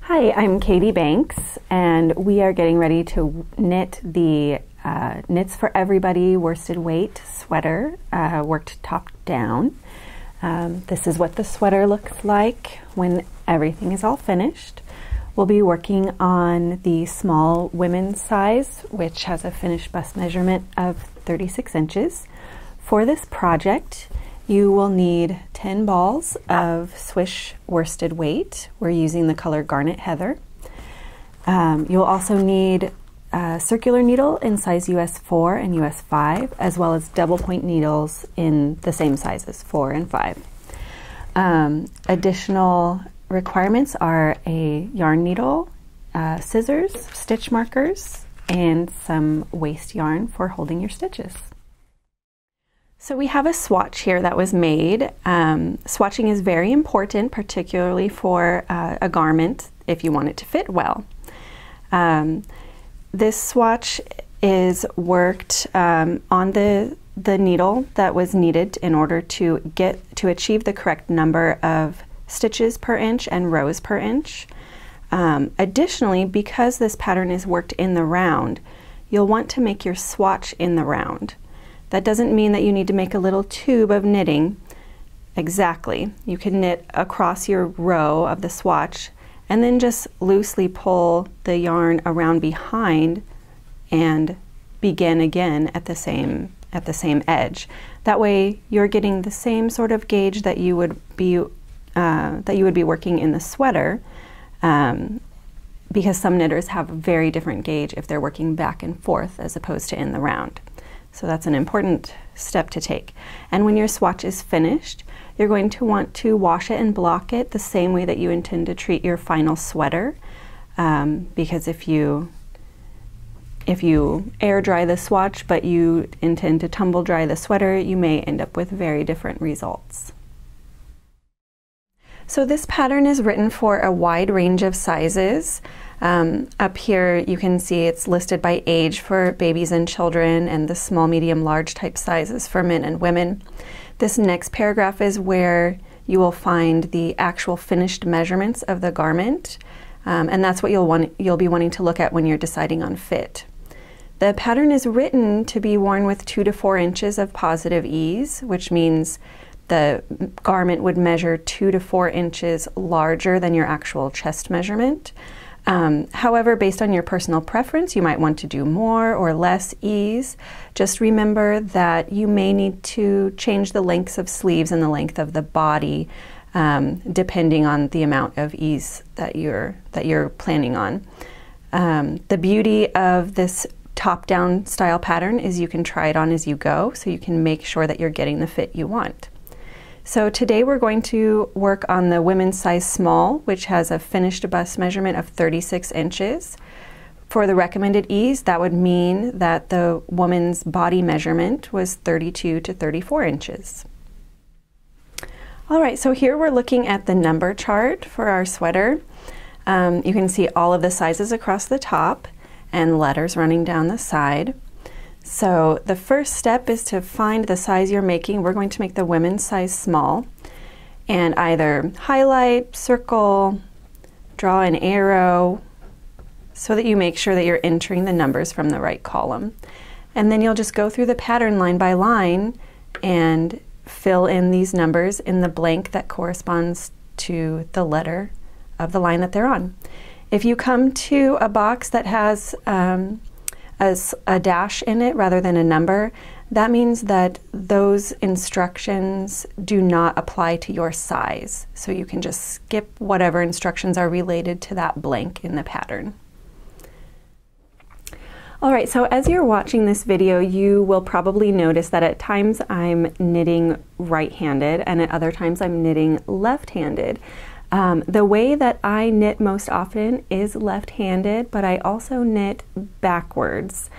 Hi, I'm Katy Banks, and we are getting ready to knit the Knits for Everybody worsted weight sweater, worked top down. This is what the sweater looks like when everything is all finished. We'll be working on the small women's size, which has a finished bust measurement of 36 inches. For this project, you will need 10 balls of Swish worsted weight. We're using the color Garnet Heather. You'll also need a circular needle in size US 4 and US 5, as well as double point needles in the same sizes, 4 and 5. Additional requirements are a yarn needle, scissors, stitch markers, and some waste yarn for holding your stitches. So we have a swatch here that was made. Swatching is very important, particularly for a garment if you want it to fit well. This swatch is worked on the needle that was needed in order to achieve the correct number of stitches per inch and rows per inch. Additionally, because this pattern is worked in the round, you'll want to make your swatch in the round. That doesn't mean that you need to make a little tube of knitting. Exactly. You can knit across your row of the swatch and then just loosely pull the yarn around behind and begin again at the same edge. That way you're getting the same sort of gauge that you would be working in the sweater, because some knitters have a very different gauge if they're working back and forth as opposed to in the round. So that's an important step to take. And when your swatch is finished, you're going to want to wash it and block it the same way that you intend to treat your final sweater, because if you air dry the swatch but you intend to tumble dry the sweater, you may end up with very different results. So this pattern is written for a wide range of sizes. Up here you can see it's listed by age for babies and children, and the small, medium, large type sizes for men and women. This next paragraph is where you will find the actual finished measurements of the garment, and that's what you'll be wanting to look at when you're deciding on fit. The pattern is written to be worn with 2 to 4 inches of positive ease, which means the garment would measure 2 to 4 inches larger than your actual chest measurement. However, based on your personal preference, you might want to do more or less ease. Just remember that you may need to change the lengths of sleeves and the length of the body, depending on the amount of ease that you're planning on. The beauty of this top-down style pattern is you can try it on as you go, so you can make sure that you're getting the fit you want. So today we're going to work on the women's size small, which has a finished bust measurement of 36 inches. For the recommended ease, that would mean that the woman's body measurement was 32 to 34 inches. All right, so here we're looking at the number chart for our sweater. You can see all of the sizes across the top and letters running down the side. So the first step is to find the size you're making. We're going to make the women's size small, and either highlight, circle, draw an arrow so that you make sure that you're entering the numbers from the right column. And then you'll just go through the pattern line by line and fill in these numbers in the blank that corresponds to the letter of the line that they're on. If you come to a box that has a dash in it rather than a number, that means that those instructions do not apply to your size. So you can just skip whatever instructions are related to that blank in the pattern. All right, so as you're watching this video, you will probably notice that at times I'm knitting right-handed and at other times I'm knitting left-handed. The way that I knit most often is left-handed, but I also knit backwards.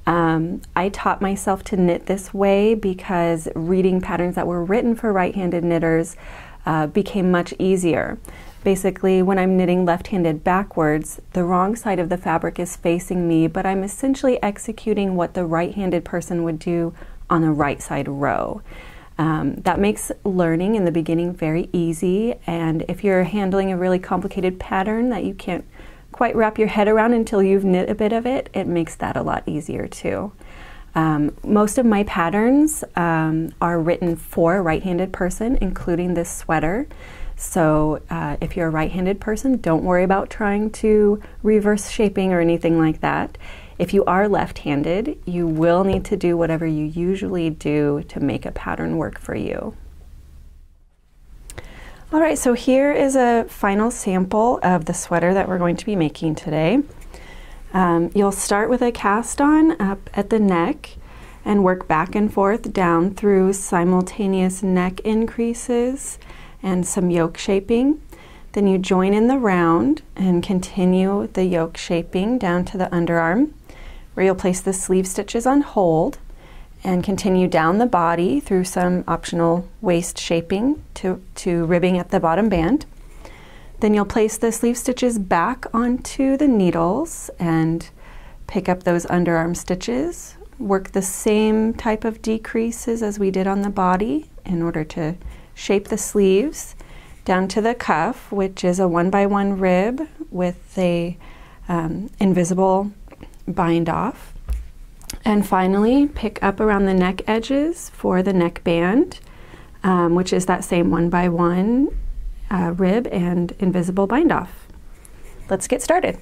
I taught myself to knit this way because reading patterns that were written for right-handed knitters became much easier. Basically, when I'm knitting left-handed backwards, the wrong side of the fabric is facing me, but I'm essentially executing what the right-handed person would do on a right side row. That makes learning in the beginning very easy, and if you're handling a really complicated pattern that you can't quite wrap your head around until you've knit a bit of it, it makes that a lot easier too. Most of my patterns are written for a right-handed person, including this sweater. So if you're a right-handed person, don't worry about trying to reverse shaping or anything like that. If you are left-handed, you will need to do whatever you usually do to make a pattern work for you. All right, so here is a final sample of the sweater that we're going to be making today. You'll start with a cast on up at the neck and work back and forth down through simultaneous neck increases and some yoke shaping. Then you join in the round and continue the yoke shaping down to the underarm, where you'll place the sleeve stitches on hold and continue down the body through some optional waist shaping to ribbing at the bottom band. Then you'll place the sleeve stitches back onto the needles and pick up those underarm stitches. Work the same type of decreases as we did on the body in order to shape the sleeves down to the cuff, which is a 1x1 rib with a invisible bind off. And finally, pick up around the neck edges for the neck band, which is that same 1x1 rib and invisible bind off. Let's get started.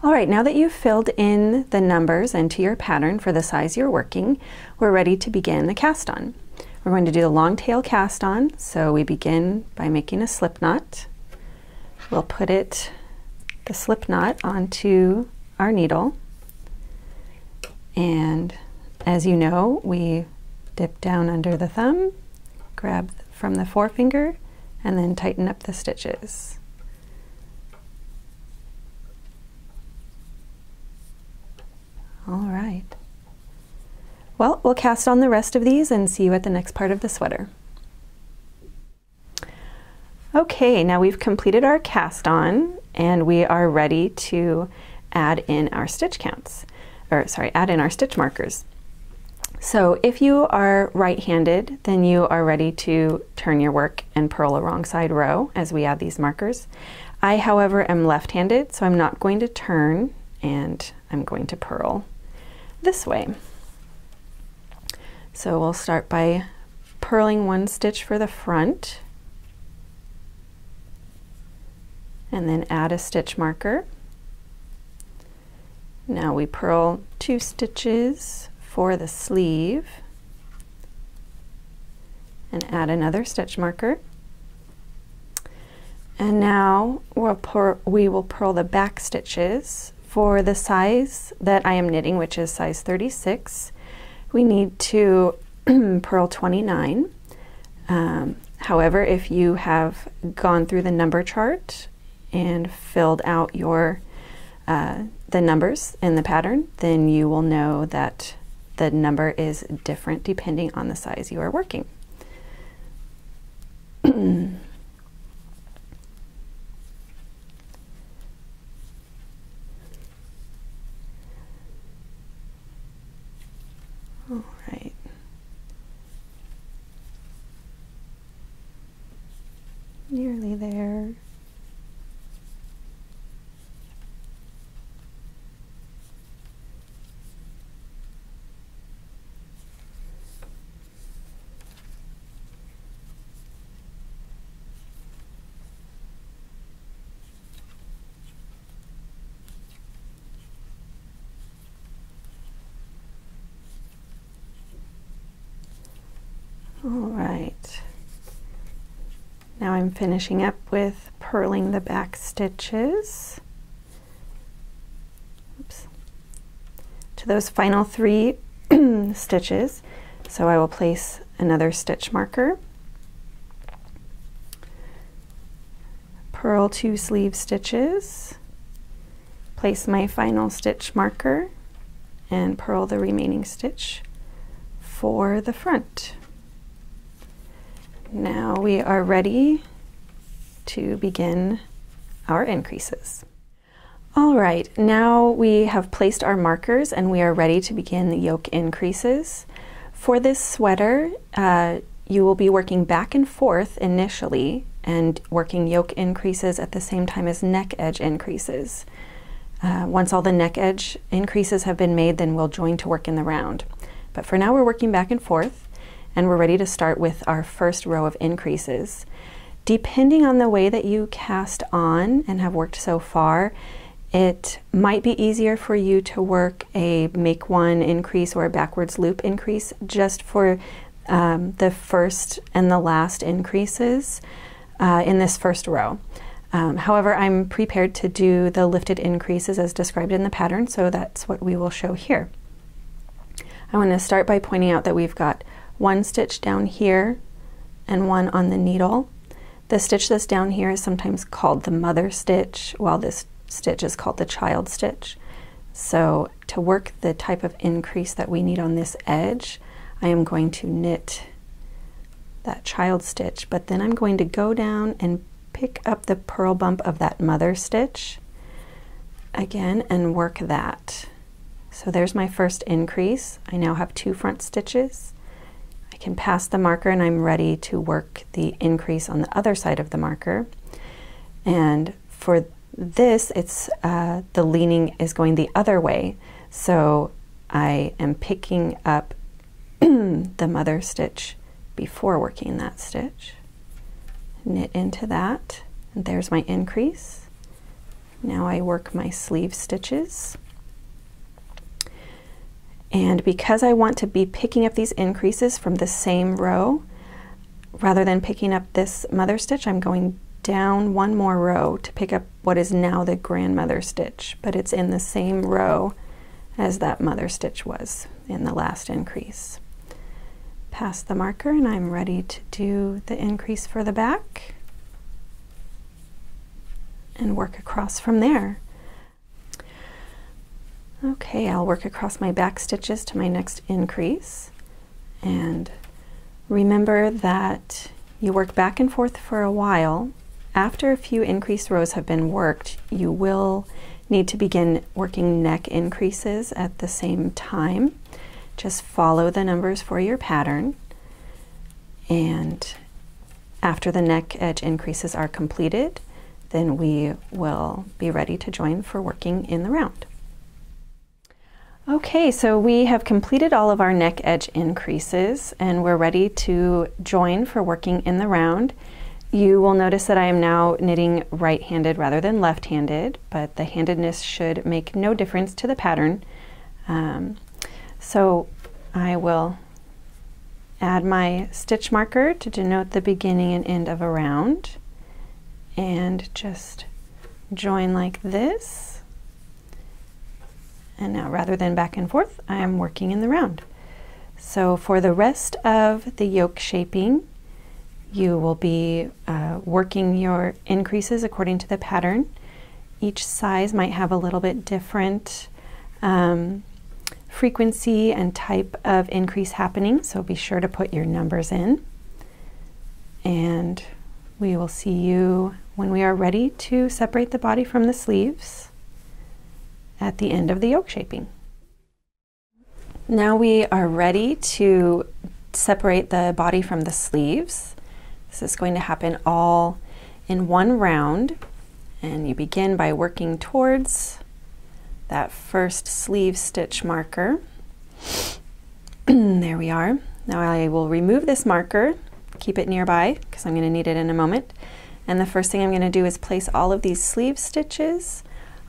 All right, now that you've filled in the numbers into your pattern for the size you're working, we're ready to begin the cast on. We're going to do the long tail cast on, so we begin by making a slip knot. We'll put the slip knot onto our needle, and as you know, we dip down under the thumb, grab from the forefinger, and then tighten up the stitches. All right. Well, we'll cast on the rest of these and see you at the next part of the sweater. Okay, now we've completed our cast on and we are ready to add in our stitch counts, add in our stitch markers. So if you are right-handed, then you are ready to turn your work and purl a wrong side row as we add these markers. I, however, am left-handed, so I'm not going to turn and I'm going to purl this way. So we'll start by purling one stitch for the front and then add a stitch marker. Now we purl 2 stitches for the sleeve and add another stitch marker. And now we will purl the back stitches for the size that I am knitting, which is size 36. We need to purl 29. However, if you have gone through the number chart and filled out your the numbers in the pattern, then you will know that the number is different depending on the size you are working. All right. Nearly there. All right, now I'm finishing up with purling the back stitches. Oops. To those final 3 stitches. So I will place another stitch marker, purl 2 sleeve stitches, place my final stitch marker, and purl the remaining stitch for the front. Now we are ready to begin our increases. All right, now we have placed our markers and we are ready to begin the yoke increases. For this sweater, you will be working back and forth initially and working yoke increases at the same time as neck edge increases. Once all the neck edge increases have been made, then we'll join to work in the round. But for now, we're working back and forth, and we're ready to start with our first row of increases. Depending on the way that you cast on and have worked so far, it might be easier for you to work a make one increase or a backwards loop increase just for the first and the last increases in this first row. However, I'm prepared to do the lifted increases as described in the pattern, so that's what we will show here. I want to start by pointing out that we've got one stitch down here and one on the needle. The stitch that's down here is sometimes called the mother stitch, while this stitch is called the child stitch. So to work the type of increase that we need on this edge, I am going to knit that child stitch, but then I'm going to go down and pick up the purl bump of that mother stitch again and work that. So there's my first increase. I now have 2 front stitches. I can pass the marker and I'm ready to work the increase on the other side of the marker. And for this, it's the leaning is going the other way. So I am picking up the mother stitch before working that stitch. Knit into that, and there's my increase. Now I work my sleeve stitches. And because I want to be picking up these increases from the same row, rather than picking up this mother stitch, I'm going down one more row to pick up what is now the grandmother stitch, but it's in the same row as that mother stitch was in the last increase. Pass the marker and I'm ready to do the increase for the back and work across from there. Okay, I'll work across my back stitches to my next increase, and remember that you work back and forth for a while. After a few increase rows have been worked, you will need to begin working neck increases at the same time. Just follow the numbers for your pattern, and after the neck edge increases are completed, then we will be ready to join for working in the round. Okay, so we have completed all of our neck edge increases and we're ready to join for working in the round. You will notice that I am now knitting right-handed rather than left-handed, but the handedness should make no difference to the pattern. So I will add my stitch marker to denote the beginning and end of a round and just join like this. And now rather than back and forth, I am working in the round. So for the rest of the yoke shaping, you will be working your increases according to the pattern. Each size might have a little bit different frequency and type of increase happening, so be sure to put your numbers in. And we will see you when we are ready to separate the body from the sleeves at the end of the yoke shaping. Now we are ready to separate the body from the sleeves. This is going to happen all in one round, and you begin by working towards that first sleeve stitch marker. There we are. Now I will remove this marker, keep it nearby because I'm going to need it in a moment. And the first thing I'm going to do is place all of these sleeve stitches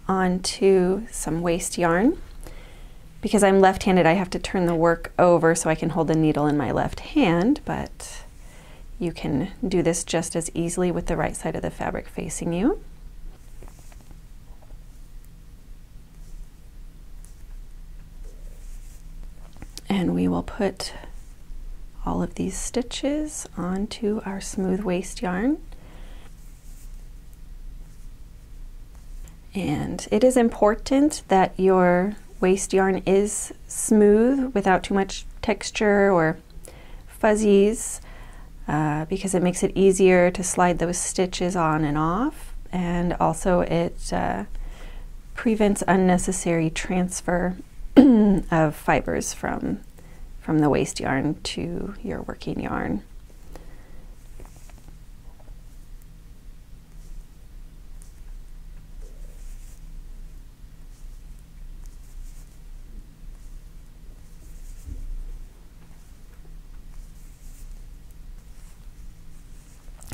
onto some waste yarn. Because I'm left-handed, I have to turn the work over so I can hold the needle in my left hand, but you can do this just as easily with the right side of the fabric facing you. And we will put all of these stitches onto our smooth waste yarn. And it is important that your waste yarn is smooth without too much texture or fuzzies because it makes it easier to slide those stitches on and off, and also it prevents unnecessary transfer of fibers from from the waste yarn to your working yarn.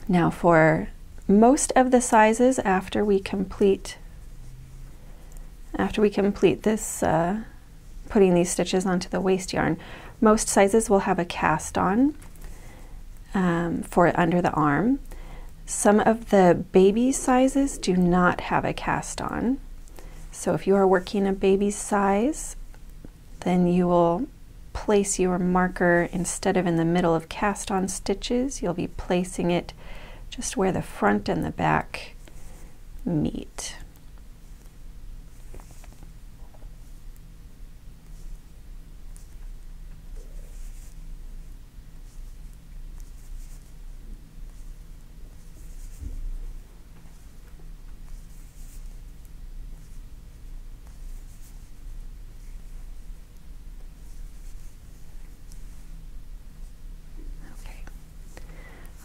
Now for most of the sizes after we complete this putting these stitches onto the waste yarn, most sizes will have a cast on for under the arm. Some of the baby sizes do not have a cast on. So if you are working a baby size, then you will place your marker, instead of in the middle of cast on stitches, you'll be placing it just where the front and the back meet.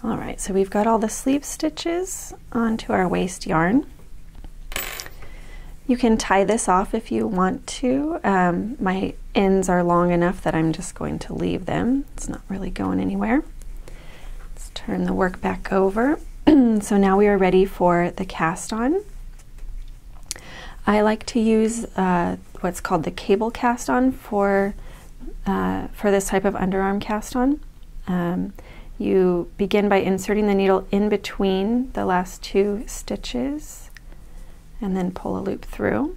All right, so we've got all the sleeve stitches onto our waste yarn. You can tie this off if you want to. My ends are long enough that I'm just going to leave them. It's not really going anywhere. Let's turn the work back over. So now we are ready for the cast on. I like to use what's called the cable cast on for this type of underarm cast on. You begin by inserting the needle in between the last two stitches and then pull a loop through.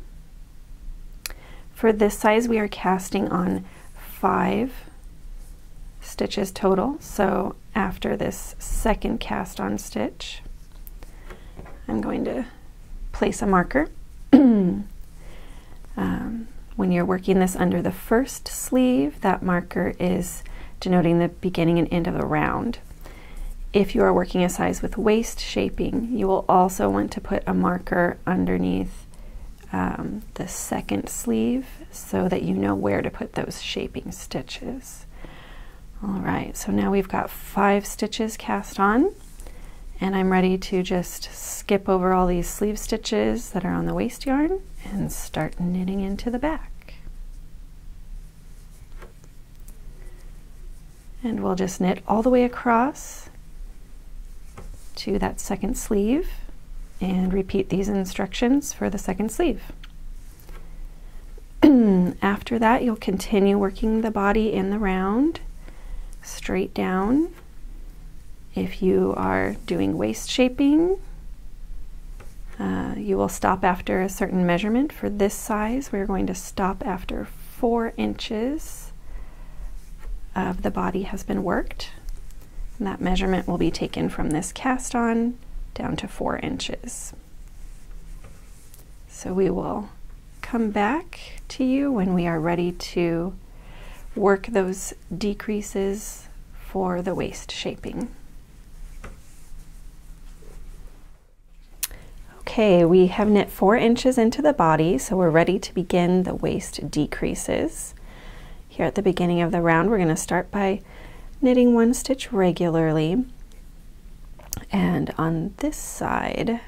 For this size, we are casting on 5 stitches total. So after this second cast on stitch, I'm going to place a marker. When you're working this under the first sleeve, that marker is denoting the beginning and end of the round. If you are working a size with waist shaping, you will also want to put a marker underneath the second sleeve so that you know where to put those shaping stitches. All right, so now we've got 5 stitches cast on, and I'm ready to just skip over all these sleeve stitches that are on the waste yarn and start knitting into the back. And we'll just knit all the way across to that second sleeve and repeat these instructions for the second sleeve. After that, you'll continue working the body in the round, straight down. If you are doing waist shaping, you will stop after a certain measurement. For this size, we're going to stop after 4 inches of the body has been worked. And that measurement will be taken from this cast on down to 4 inches. So we will come back to you when we are ready to work those decreases for the waist shaping. Okay, we have knit 4 inches into the body, so we're ready to begin the waist decreases. Here at the beginning of the round, we're going to start by knitting 1 stitch regularly, and on this side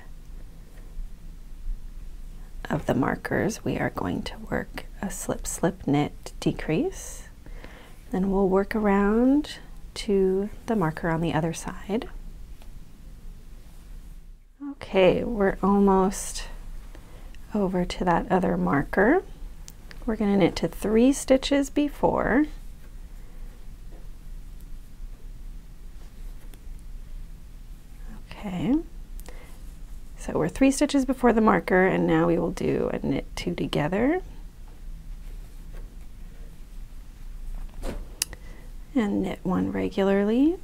of the markers we are going to work a slip slip knit decrease. Then we'll work around to the marker on the other side. Okay, we're almost over to that other marker. We're going to knit to 3 stitches before. Okay, so we're 3 stitches before the marker, and now we will do a knit 2 together. And knit 1 regularly.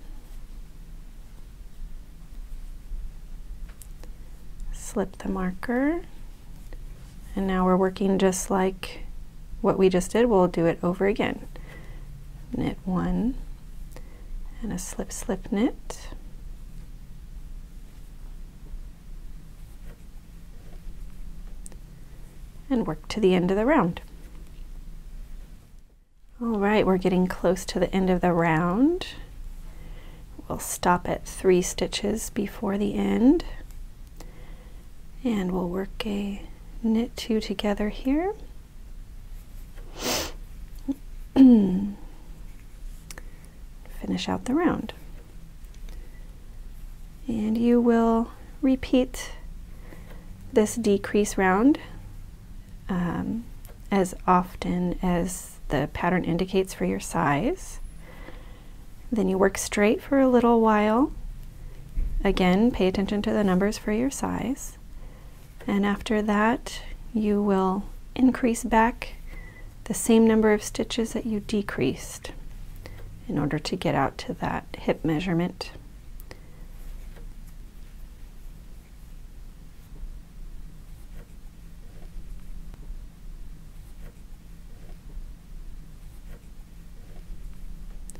Slip the marker. And now we're working just like what we just did. We'll do it over again. Knit 1 and a slip slip knit. And work to the end of the round. All right, we're getting close to the end of the round. We'll stop at 3 stitches before the end, and we'll work a knit 2 together here. Finish out the round. And you will repeat this decrease round as often as the pattern indicates for your size. Then you work straight for a little while. Again, pay attention to the numbers for your size. And after that, you will increase back the same number of stitches that you decreased in order to get out to that hip measurement.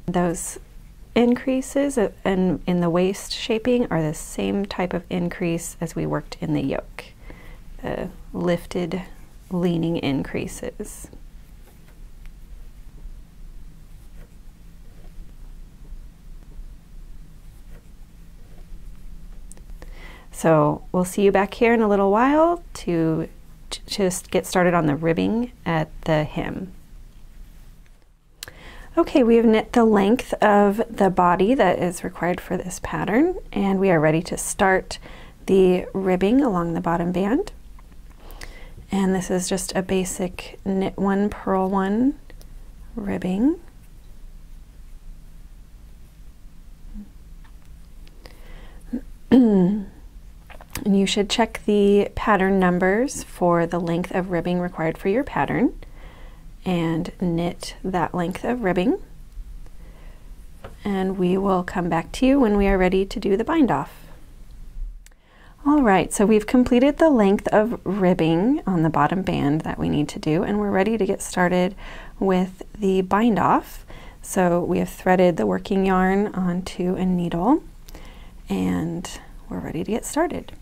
Those increases in the waist shaping are the same type of increase as we worked in the yoke, the lifted, leaning increases. So we'll see you back here in a little while to just get started on the ribbing at the hem. Okay, we have knit the length of the body that is required for this pattern, and we are ready to start the ribbing along the bottom band. And this is just a basic knit 1, purl 1 ribbing. And you should check the pattern numbers for the length of ribbing required for your pattern and knit that length of ribbing. And we will come back to you when we are ready to do the bind off. All right, so we've completed the length of ribbing on the bottom band that we need to do, and we're ready to get started with the bind off. So we have threaded the working yarn onto a needle, and we're ready to get started.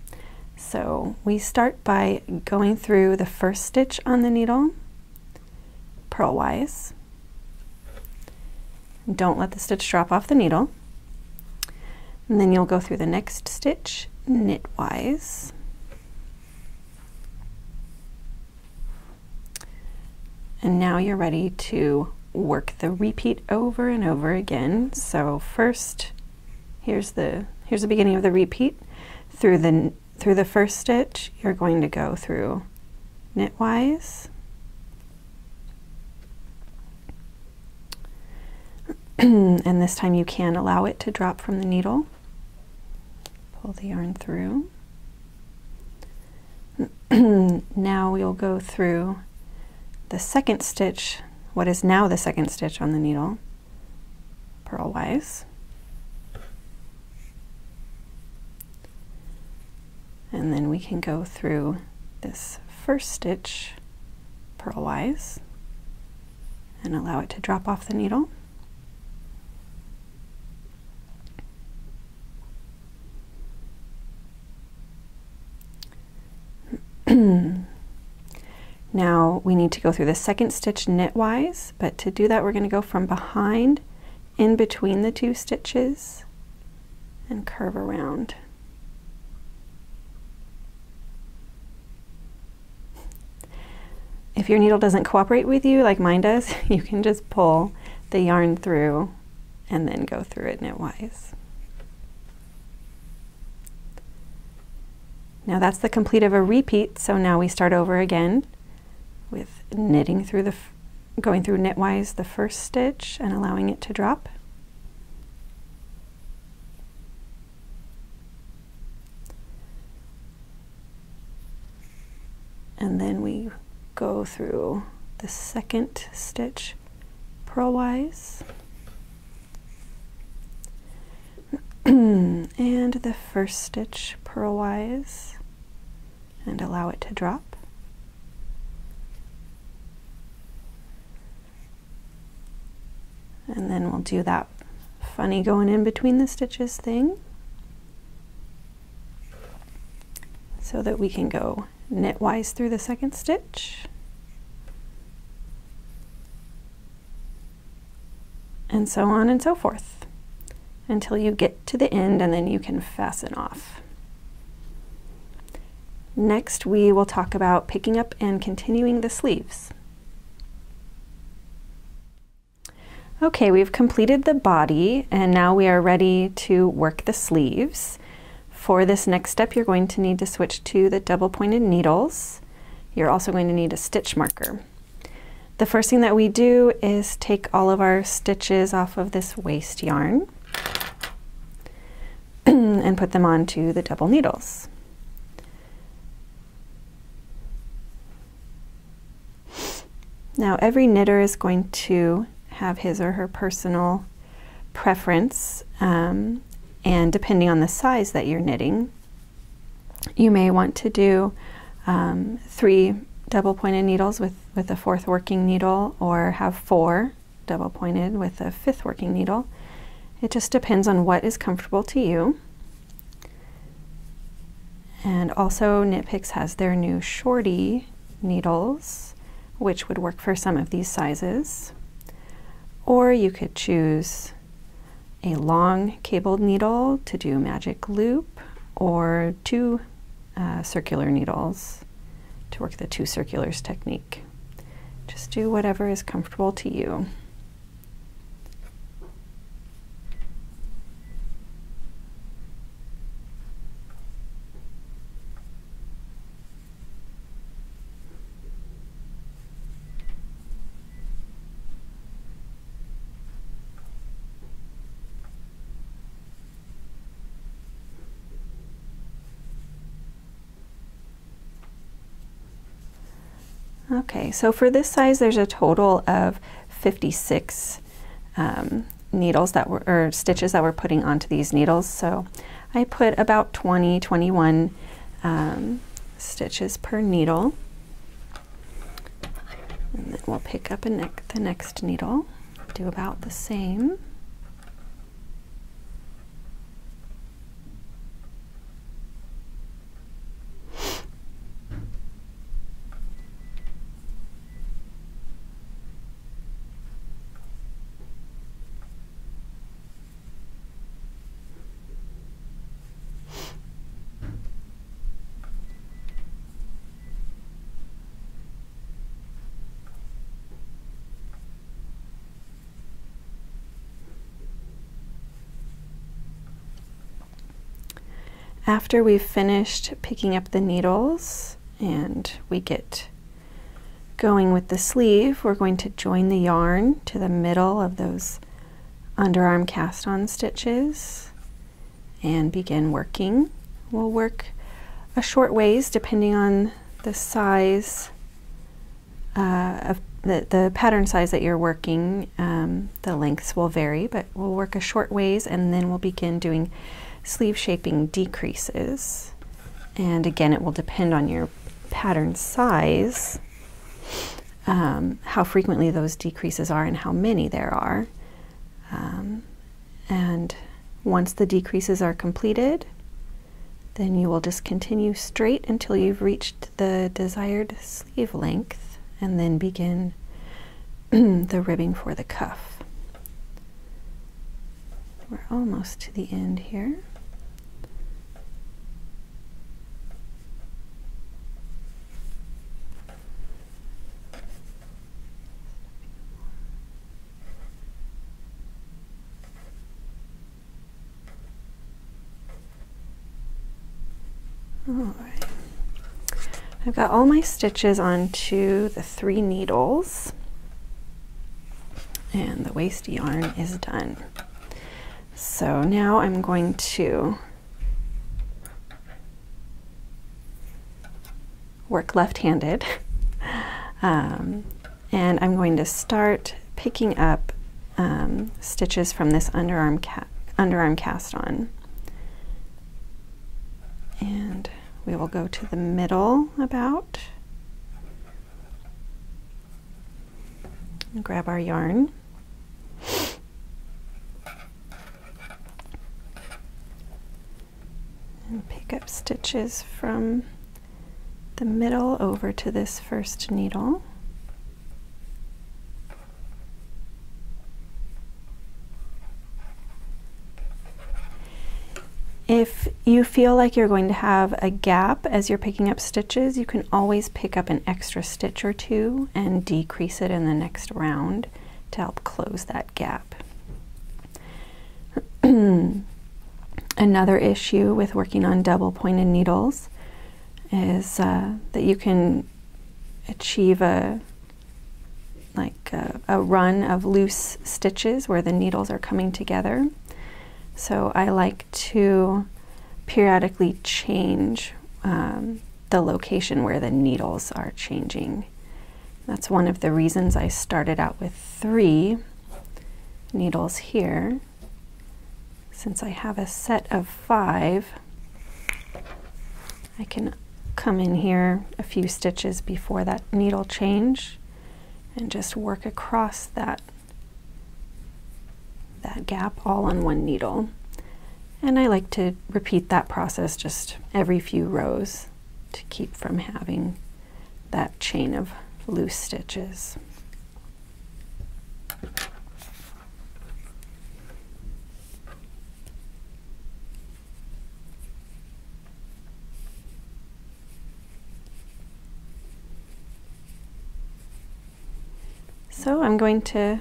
So we start by going through the first stitch on the needle purlwise. Don't let the stitch drop off the needle. And then you'll go through the next stitch knitwise. And now you're ready to work the repeat over and over again. So first, here's the beginning of the repeat. Through the first stitch, you're going to go through knitwise. And this time you can allow it to drop from the needle. Pull the yarn through. Now we'll go through the second stitch, what is now the second stitch on the needle, purlwise. And then we can go through this first stitch purlwise and allow it to drop off the needle. Now we need to go through the second stitch knitwise, but to do that we're going to go from behind in between the 2 stitches and curve around. If your needle doesn't cooperate with you like mine does, you can just pull the yarn through and then go through it knitwise. Now that's the complete of a repeat, so now we start over again with knitting through going through knitwise the first stitch and allowing it to drop. And then we go through the second stitch purlwise and the first stitch purlwise and allow it to drop. And then we'll do that funny going in between the stitches thing so that we can go knitwise through the second stitch and so on and so forth until you get to the end, and then you can fasten off. Next, we will talk about picking up and continuing the sleeves. Okay, we've completed the body, and now we are ready to work the sleeves. For this next step, you're going to need to switch to the double-pointed needles. You're also going to need a stitch marker. The first thing that we do is take all of our stitches off of this waste yarn and put them onto the double needles. Now every knitter is going to have his or her personal preference, and depending on the size that you're knitting, you may want to do 3 double-pointed needles with a 4th working needle, or have 4 double-pointed with a 5th working needle. It just depends on what is comfortable to you. And also Knitpicks has their new shorty needles, which would work for some of these sizes. Or you could choose a long cabled needle to do magic loop, or 2 circular needles to work the 2 circulars technique. Just do whatever is comfortable to you. Okay, so for this size, there's a total of 56 needles that were, or stitches that we're putting onto these needles. So I put about 21 stitches per needle. And then we'll pick up the next needle, do about the same. After we've finished picking up the needles and we get going with the sleeve, we're going to join the yarn to the middle of those underarm cast-on stitches and begin working. We'll work a short ways depending on the size of the pattern size that you're working. The lengths will vary, but we'll work a short ways, and then we'll begin doing sleeve shaping decreases. And again, it will depend on your pattern size, how frequently those decreases are and how many there are. And once the decreases are completed, then you will just continue straight until you've reached the desired sleeve length, and then begin the ribbing for the cuff. We're almost to the end here. Alright, I've got all my stitches onto the 3 needles, and the waste yarn is done. So now I'm going to work left-handed, and I'm going to start picking up stitches from this underarm cast-on. And we will go to the middle about, and grab our yarn. And pick up stitches from the middle over to this first needle. If you feel like you're going to have a gap as you're picking up stitches, you can always pick up an extra stitch or two and decrease it in the next round to help close that gap. Another issue with working on double pointed needles is that you can achieve a run of loose stitches where the needles are coming together. So I like to periodically change the location where the needles are changing. That's one of the reasons I started out with 3 needles here. Since I have a set of 5, I can come in here a few stitches before that needle change and just work across that gap all on one needle. And I like to repeat that process just every few rows to keep from having that chain of loose stitches. So I'm going to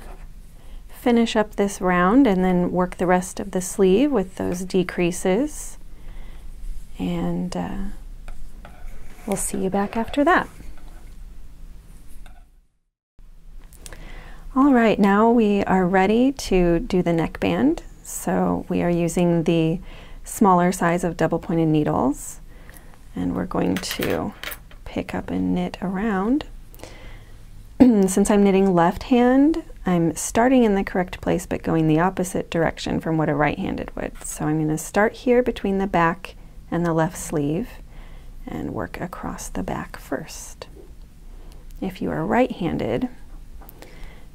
finish up this round and then work the rest of the sleeve with those decreases, and we'll see you back after that. All right, now we are ready to do the neckband. So we are using the smaller size of double pointed needles, and we're going to pick up and knit around. Since I'm knitting left hand, I'm starting in the correct place but going the opposite direction from what a right-handed would. So I'm going to start here between the back and the left sleeve and work across the back first. If you are right-handed,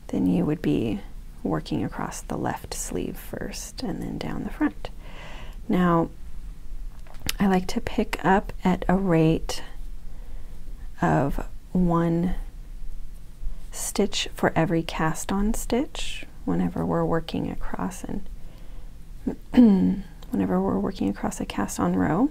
then you would be working across the left sleeve first and then down the front. Now, I like to pick up at a rate of 1 stitch for every cast on stitch whenever we're working across, and whenever we're working across a cast on row.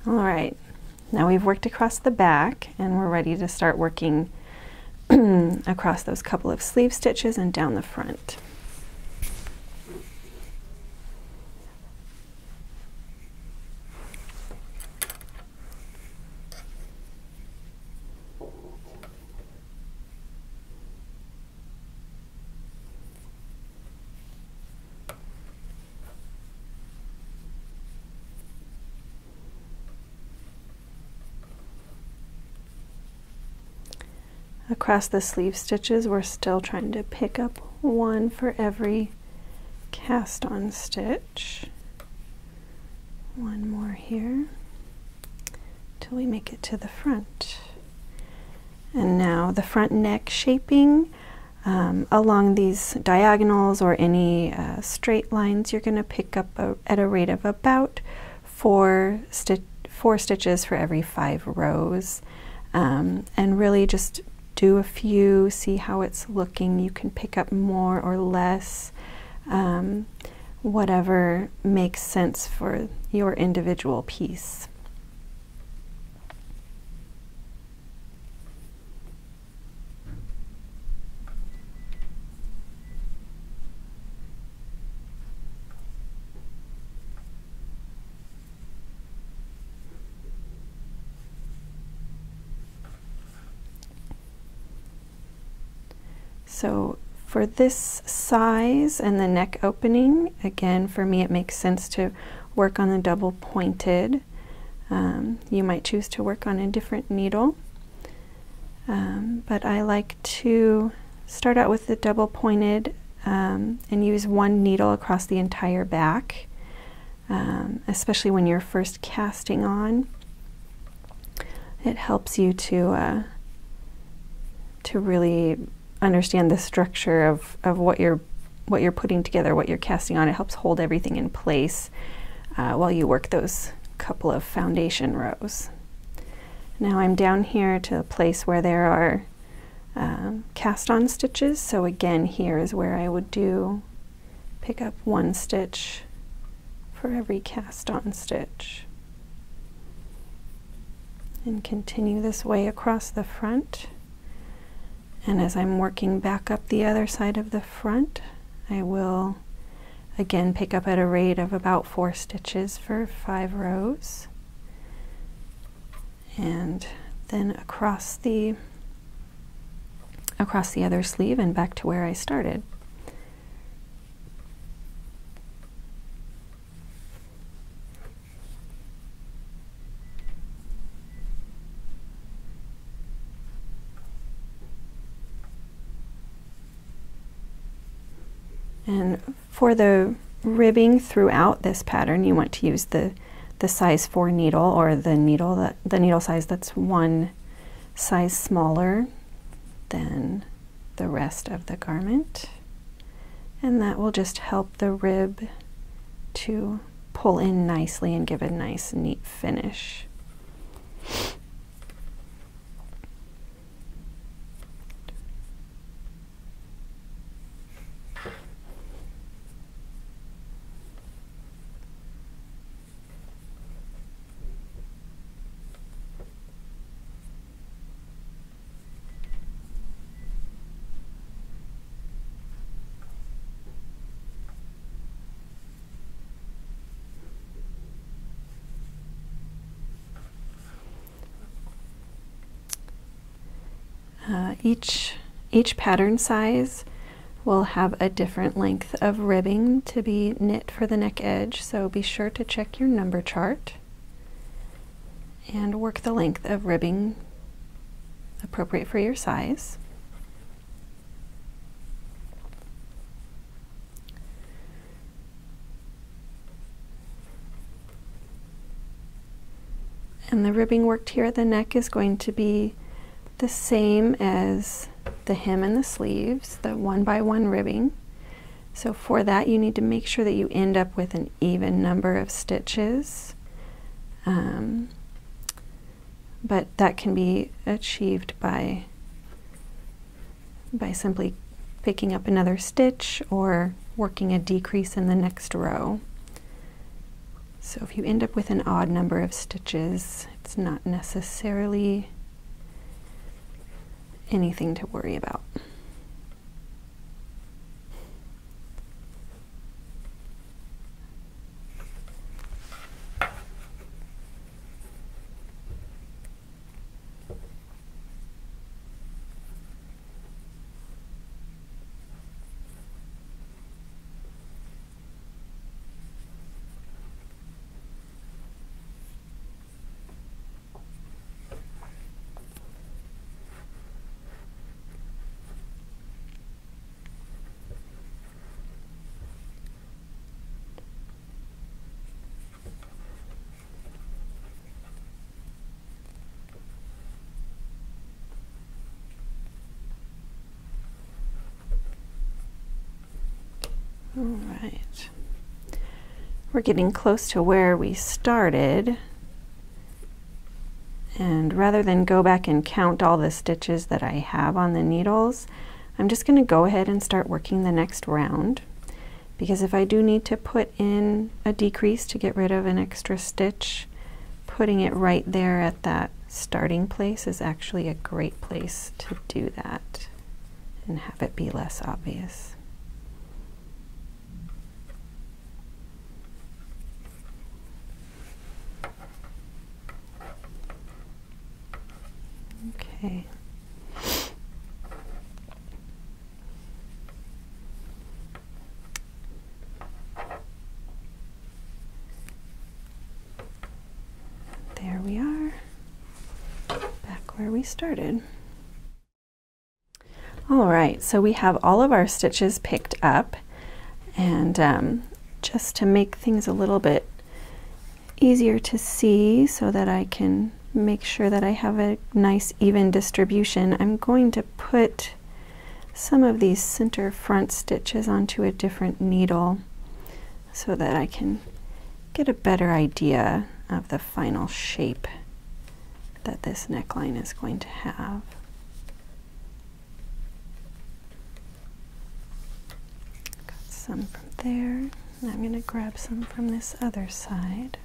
All right, now we've worked across the back and we're ready to start working across those couple of sleeve stitches and down the front. Across the sleeve stitches, we're still trying to pick up one for every cast on stitch. One more here till we make it to the front. And now the front neck shaping, along these diagonals or any straight lines, you're going to pick up at a rate of about four stitches for every 5 rows, and really just do a few, see how it's looking. You can pick up more or less, whatever makes sense for your individual piece. So for this size and the neck opening, again, for me it makes sense to work on the double pointed. You might choose to work on a different needle, but I like to start out with the double pointed and use one needle across the entire back, especially when you're first casting on. It helps you to really understand the structure of what you're putting together, what you're casting on. It helps hold everything in place while you work those couple of foundation rows. Now I'm down here to a place where there are cast on stitches, so again here is where I would pick up 1 stitch for every cast on stitch, and continue this way across the front. And as I'm working back up the other side of the front, I will again pick up at a rate of about 4 stitches for 5 rows, and then across the other sleeve and back to where I started. And for the ribbing throughout this pattern, you want to use the size 4 needle, or the needle size that's 1 size smaller than the rest of the garment, and that will just help the rib to pull in nicely and give a nice, neat finish. Each pattern size will have a different length of ribbing to be knit for the neck edge, so be sure to check your number chart and work the length of ribbing appropriate for your size. And the ribbing worked here at the neck is going to be the same as the hem and the sleeves, the 1 by 1 ribbing. So for that, you need to make sure that you end up with an even number of stitches, but that can be achieved by simply picking up another stitch or working a decrease in the next row. So if you end up with an odd number of stitches, it's not necessarily anything to worry about. All right. We're getting close to where we started. And rather than go back and count all the stitches that I have on the needles, I'm just going to go ahead and start working the next round. Because if I do need to put in a decrease to get rid of an extra stitch, putting it right there at that starting place is actually a great place to do that and have it be less obvious. Okay. There we are, back where we started. All right, so we have all of our stitches picked up, and just to make things a little bit easier to see so that I can make sure that I have a nice even distribution, I'm going to put some of these center front stitches onto a different needle so that I can get a better idea of the final shape that this neckline is going to have. Got some from there. I'm going to grab some from this other side.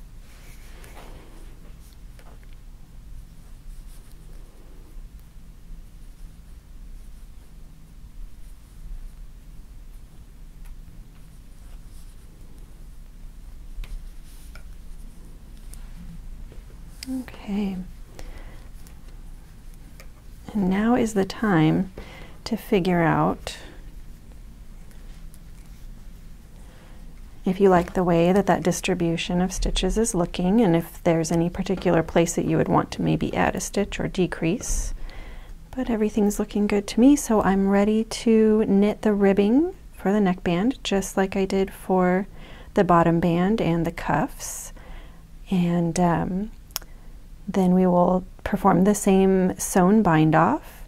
Okay, and now is the time to figure out if you like the way that that distribution of stitches is looking, and if there's any particular place that you would want to maybe add a stitch or decrease. But everything's looking good to me, so I'm ready to knit the ribbing for the neckband, just like I did for the bottom band and the cuffs. And then we will perform the same sewn bind off,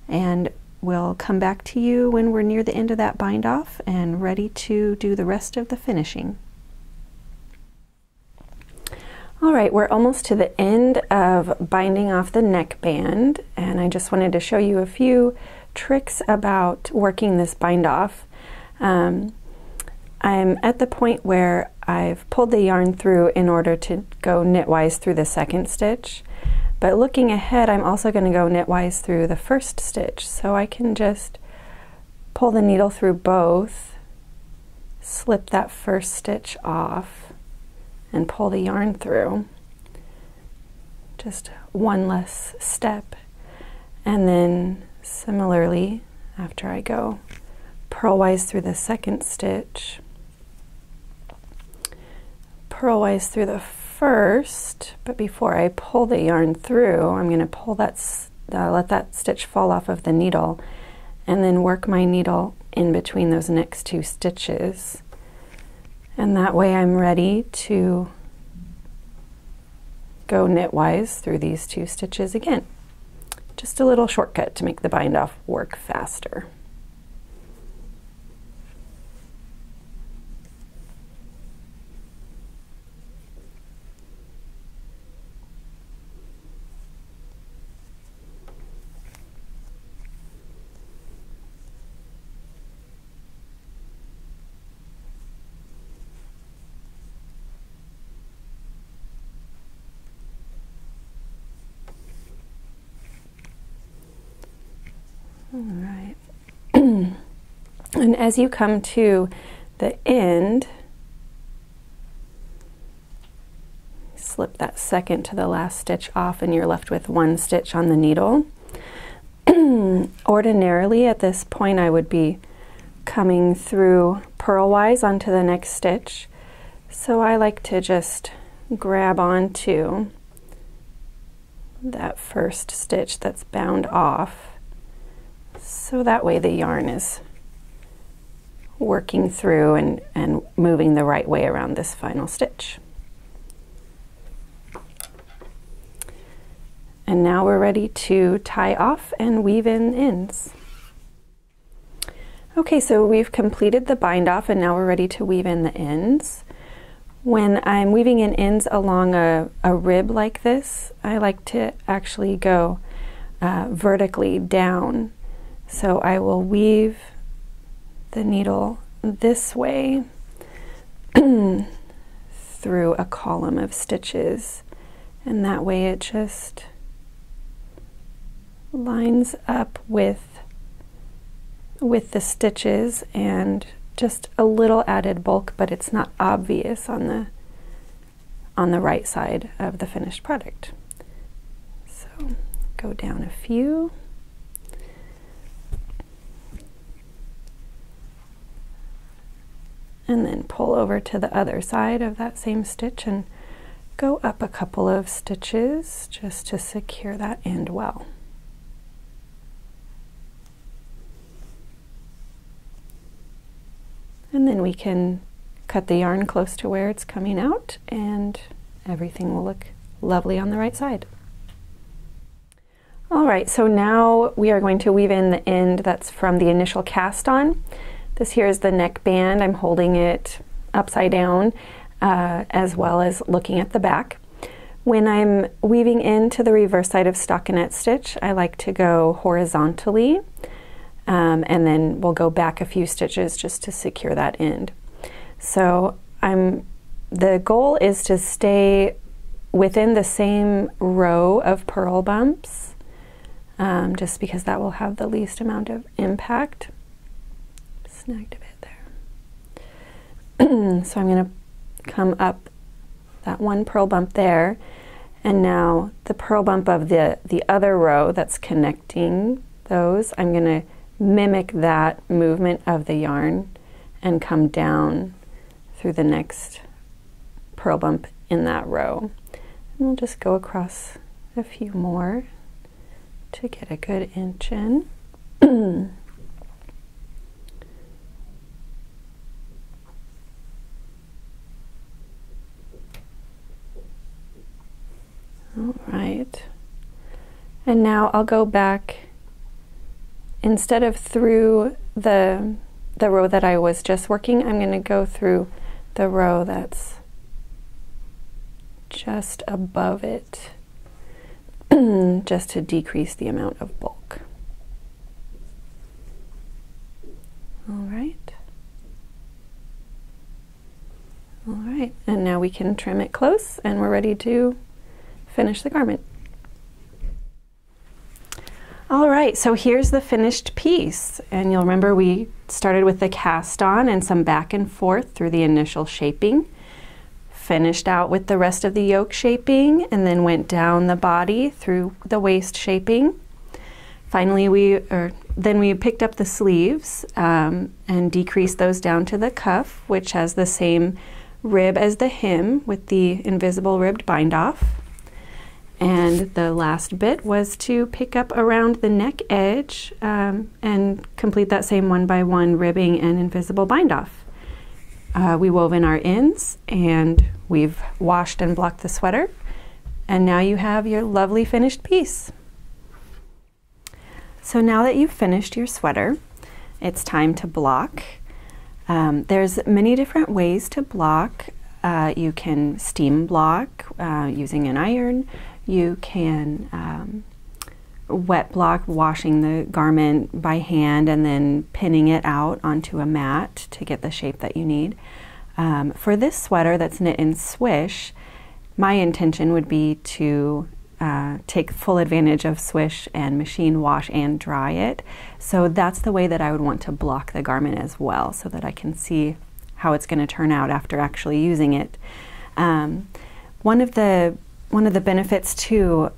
and we'll come back to you when we're near the end of that bind off and ready to do the rest of the finishing. All right, we're almost to the end of binding off the neckband, and I just wanted to show you a few tricks about working this bind off. I'm at the point where I've pulled the yarn through in order to go knitwise through the second stitch, but looking ahead I'm also going to go knitwise through the first stitch, so I can just pull the needle through both, slip that first stitch off, and pull the yarn through. Just one less step, and then similarly after I go purlwise through the second stitch, purlwise through the first, but before I pull the yarn through, I'm going to pull that, let that stitch fall off of the needle, and then work my needle in between those next two stitches. And that way I'm ready to go knitwise through these two stitches again. Just a little shortcut to make the bind off work faster. All right. And as you come to the end, slip that second to the last stitch off and you're left with one stitch on the needle. Ordinarily at this point I would be coming through purlwise onto the next stitch, so I like to just grab onto that first stitch that's bound off, so that way the yarn is working through and moving the right way around this final stitch. And now we're ready to tie off and weave in ends. Okay, so we've completed the bind off and now we're ready to weave in the ends. When I'm weaving in ends along a rib like this, I like to actually go vertically down. So I will weave the needle this way through a column of stitches, and that way it just lines up with the stitches and just a little added bulk, but it's not obvious on the right side of the finished product. So go down a few. And then pull over to the other side of that same stitch and go up a couple of stitches just to secure that end well. And then we can cut the yarn close to where it's coming out and everything will look lovely on the right side. All right, so now we are going to weave in the end that's from the initial cast on. This here is the neck band. I'm holding it upside down as well as looking at the back. When I'm weaving into the reverse side of stockinette stitch, I like to go horizontally. And then we'll go back a few stitches just to secure that end. So the goal is to stay within the same row of purl bumps, just because that will have the least amount of impact. Snagged a bit there. So I'm going to come up that one purl bump there, and now the purl bump of the other row that's connecting those, I'm going to mimic that movement of the yarn and come down through the next purl bump in that row. And we'll just go across a few more to get a good inch in. All right, and now I'll go back. Instead of through the row that I was just working, I'm going to go through the row that's just above it, just to decrease the amount of bulk. All right. All right, and now we can trim it close and we're ready to finish the garment. All right, so here's the finished piece, and you'll remember we started with the cast on and some back and forth through the initial shaping, finished out with the rest of the yoke shaping, and then went down the body through the waist shaping. Finally, then we picked up the sleeves and decreased those down to the cuff, which has the same rib as the hem with the invisible ribbed bind off. And the last bit was to pick up around the neck edge and complete that same one by one ribbing and invisible bind off. We wove in our ends and we've washed and blocked the sweater, and now you have your lovely finished piece. So now that you've finished your sweater, it's time to block. There's many different ways to block. You can steam block using an iron. You can wet block, washing the garment by hand and then pinning it out onto a mat to get the shape that you need. For this sweater that's knit in swish, my intention would be to take full advantage of swish and machine wash and dry it. So that's the way that I would want to block the garment as well, so that I can see how it's going to turn out after actually using it. One of the benefits to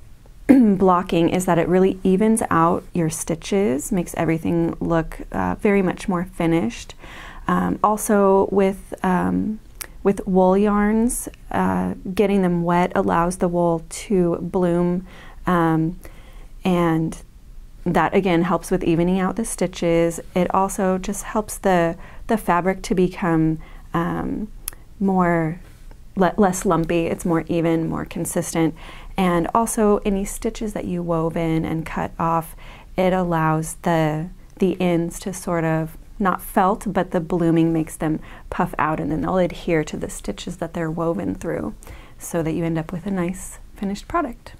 blocking is that it really evens out your stitches, makes everything look very much more finished. Also with wool yarns, getting them wet allows the wool to bloom, and that again helps with evening out the stitches. It also just helps the fabric to become less lumpy. It's more even, more consistent, and also any stitches that you wove in and cut off, it allows the ends to sort of not felt, but the blooming makes them puff out, and then they'll adhere to the stitches that they're woven through, so that you end up with a nice finished product.